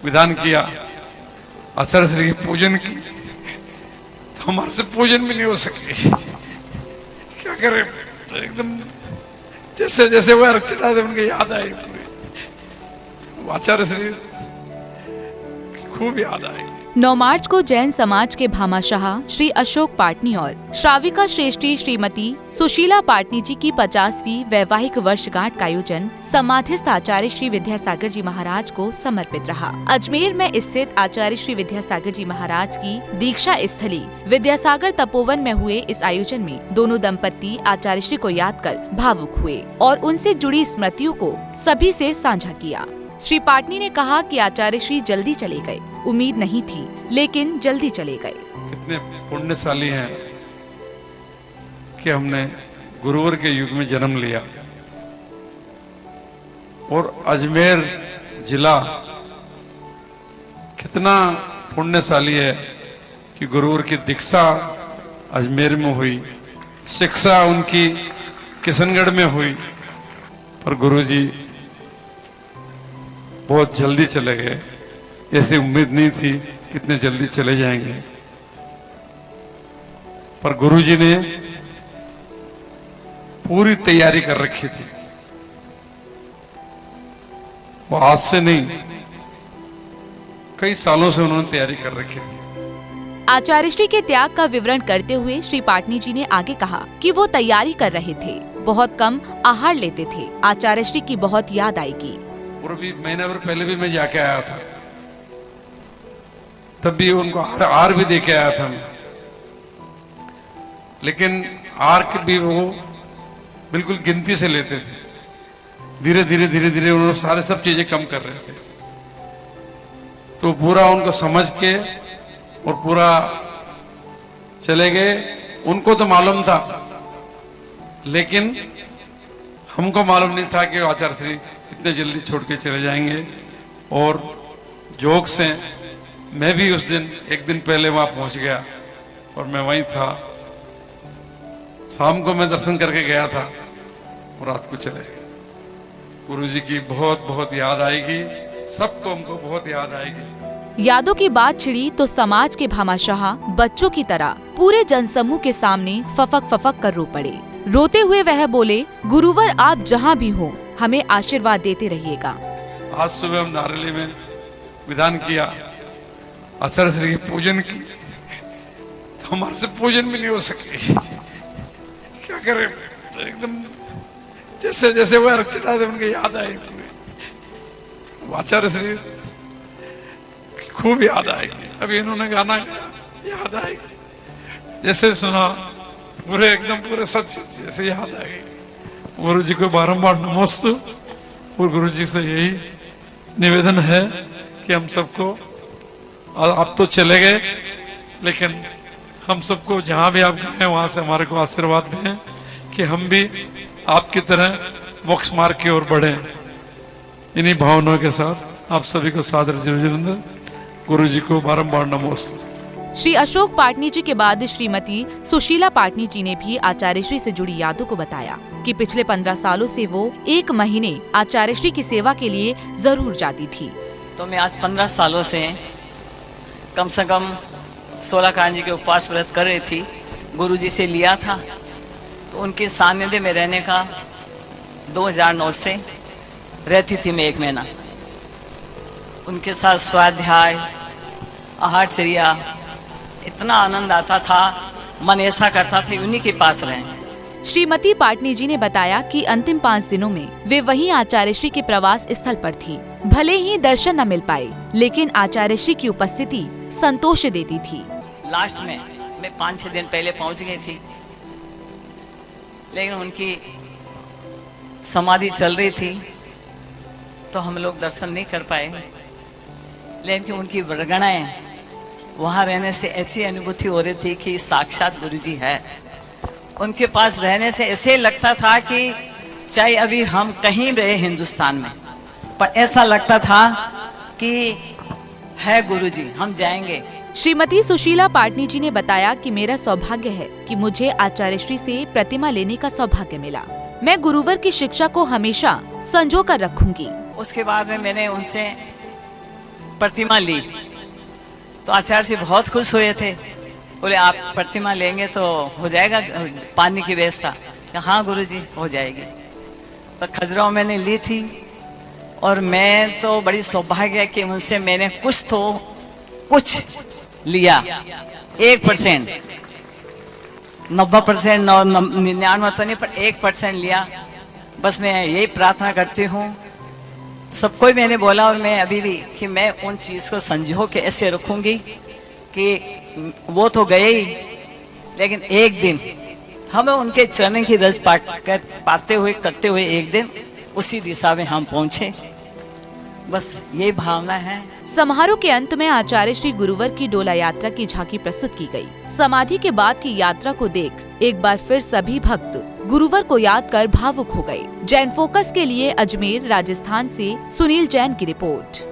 विधान किया, आचार्य श्री की पूजन की, तो हमारे से पूजन भी नहीं हो सकती। क्या करें, तो एकदम जैसे जैसे वो अर्चना थे उनके याद आई पूरी, आचार्य श्री खूब याद आई। 9 मार्च को जैन समाज के भामाशाह श्री अशोक पाटनी और श्राविका श्रेष्ठी श्रीमती सुशीला पाटनी जी की 50वीं वैवाहिक वर्षगांठ का आयोजन समाधिस्थ आचार्य श्री विद्यासागर जी महाराज को समर्पित रहा। अजमेर में स्थित आचार्य श्री विद्यासागर जी महाराज की दीक्षा स्थली विद्यासागर तपोवन में हुए इस आयोजन में दोनों दंपत्ति आचार्य श्री को याद कर भावुक हुए और उनसे जुड़ी स्मृतियों को सभी से साझा किया। श्री पाटनी ने कहा कि आचार्य श्री जल्दी चले गए, उम्मीद नहीं थी लेकिन जल्दी चले गए। कितने पुण्यशाली हैं कि हमने गुरुवर के युग में जन्म लिया और अजमेर जिला कितना पुण्यशाली है कि गुरुवर की दीक्षा अजमेर में हुई, शिक्षा उनकी किशनगढ़ में हुई, पर गुरुजी बहुत जल्दी चले गए। ऐसी उम्मीद नहीं थी इतने जल्दी चले जाएंगे, पर गुरुजी ने पूरी तैयारी कर रखी थी। वो आज से नहीं, कई सालों से उन्होंने तैयारी कर रखी थी। आचार्य श्री के त्याग का विवरण करते हुए श्री पाटनी जी ने आगे कहा कि वो तैयारी कर रहे थे, बहुत कम आहार लेते थे। आचार्य श्री की बहुत याद आएगी। पूर्वी महीना भर पहले भी मैं जाके आया था, तब भी उनको आहार भी दे के आया था मैं, लेकिन आहार के भी वो बिल्कुल गिनती से लेते थे। धीरे धीरे धीरे धीरे उन्होंने सारे सब चीजें कम कर रहे थे, तो पूरा उनको समझ के और पूरा चले गए। उनको तो मालूम था, लेकिन हमको मालूम नहीं था कि आचार्य श्री इतने जल्दी छोड़ के चले जाएंगे। और जोग से मैं भी उस दिन एक दिन पहले वहां पहुंच गया और मैं वहीं था। शाम को मैं दर्शन करके गया था और रात को चले गए। गुरुजी की बहुत बहुत याद आएगी, सबको हमको बहुत याद आएगी। यादों की बात छिड़ी तो समाज के भामाशाह बच्चों की तरह पूरे जनसमूह के सामने फफक फफक कर रो पड़े। रोते हुए वह बोले, गुरुवर आप जहाँ भी हो हमें आशीर्वाद देते रहिएगा। आज सुबह हम नारेली में विधान किया, आचार्य श्री की पूजन की, तो हमारे से पूजन भी नहीं हो सकती। क्या करें, तो एकदम जैसे जैसे वो अर्चना थे उनके याद आई पूरी, आचार्य श्री खूब याद आएगी। अभी इन्होंने गाना गाया, याद आएगी, जैसे सुना पूरे एकदम पूरे सच जैसे याद आएगी। गुरु जी को बारंबार नमोस्तु। और गुरु जी से यही निवेदन है कि हम सबको, आप तो चले गए, लेकिन हम सबको जहां भी आप गए वहां से हमारे को आशीर्वाद दें कि हम भी आपकी तरह मोक्ष मार्ग की ओर बढ़े। इन्हीं भावनाओं के साथ आप सभी को सादर जय। गुरु जी को बारंबार नमोस्तु। श्री अशोक पाटनी जी के बाद श्रीमती सुशीला पाटनी जी ने भी आचार्य श्री से जुड़ी यादों को बताया कि पिछले 15 सालों से वो 1 महीने आचार्य श्री की सेवा के लिए जरूर जाती थी। तो मैं आज 15 सालों से कम से कम 16 कांड जी के उपवास व्रत कर रही थी। गुरु जी से लिया था, तो उनके सानिध्य में रहने का 2009 से रहती थी मैं 1 महीना। उनके साथ स्वाध्याय, आहारचर्या, इतना आनंद आता था, मन ऐसा करता था उन्हीं के पास रहें। श्रीमती पाटनी जी ने बताया कि अंतिम 5 दिनों में वे वहीं आचार्य श्री के प्रवास स्थल पर थी। भले ही दर्शन न मिल पाए, लेकिन आचार्य श्री की उपस्थिति संतोष देती थी। लास्ट में मैं 5-6 दिन पहले पहुंच गई थी, लेकिन उनकी समाधि चल रही थी तो हम लोग दर्शन नहीं कर पाए। लेकिन उनकी वर्गणाएं वहाँ रहने से ऐसी अनुभूति हो रही थी कि साक्षात गुरुजी है। उनके पास रहने से ऐसे लगता था कि चाहे अभी हम कहीं रहे हिंदुस्तान में, पर ऐसा लगता था कि है गुरुजी, हम जाएंगे। श्रीमती सुशीला पाटनी जी ने बताया कि मेरा सौभाग्य है कि मुझे आचार्य श्री से प्रतिमा लेने का सौभाग्य मिला। मैं गुरुवर की शिक्षा को हमेशा संजो कर रखूंगी। उसके बाद में मैंने उनसे प्रतिमा ली तो आचार्य जी बहुत खुश हुए थे। बोले आप प्रतिमा लेंगे तो हो जाएगा पानी की व्यवस्था? हाँ गुरुजी हो जाएगी। तो खजुराहो मैंने ली थी और मैं तो बड़ी सौभाग्य है कि उनसे मैंने कुछ लिया। 1%, 90% 99 तो नहीं, पर 1% लिया। बस मैं यही प्रार्थना करती हूँ, सबको मैंने बोला और मैं अभी भी, कि मैं उन चीज़ को संजो के ऐसे रखूंगी कि वो तो गए ही, लेकिन एक दिन हमें उनके चरण की रज पाते हुए करते हुए एक दिन उसी दिशा में हम पहुंचे। बस ये भावना है। समारोह के अंत में आचार्य श्री गुरुवर की डोला यात्रा की झांकी प्रस्तुत की गई। समाधि के बाद की यात्रा को देख एक बार फिर सभी भक्त गुरुवर को याद कर भावुक हो गए। जैन फोकस के लिए अजमेर राजस्थान से सुनील जैन की रिपोर्ट।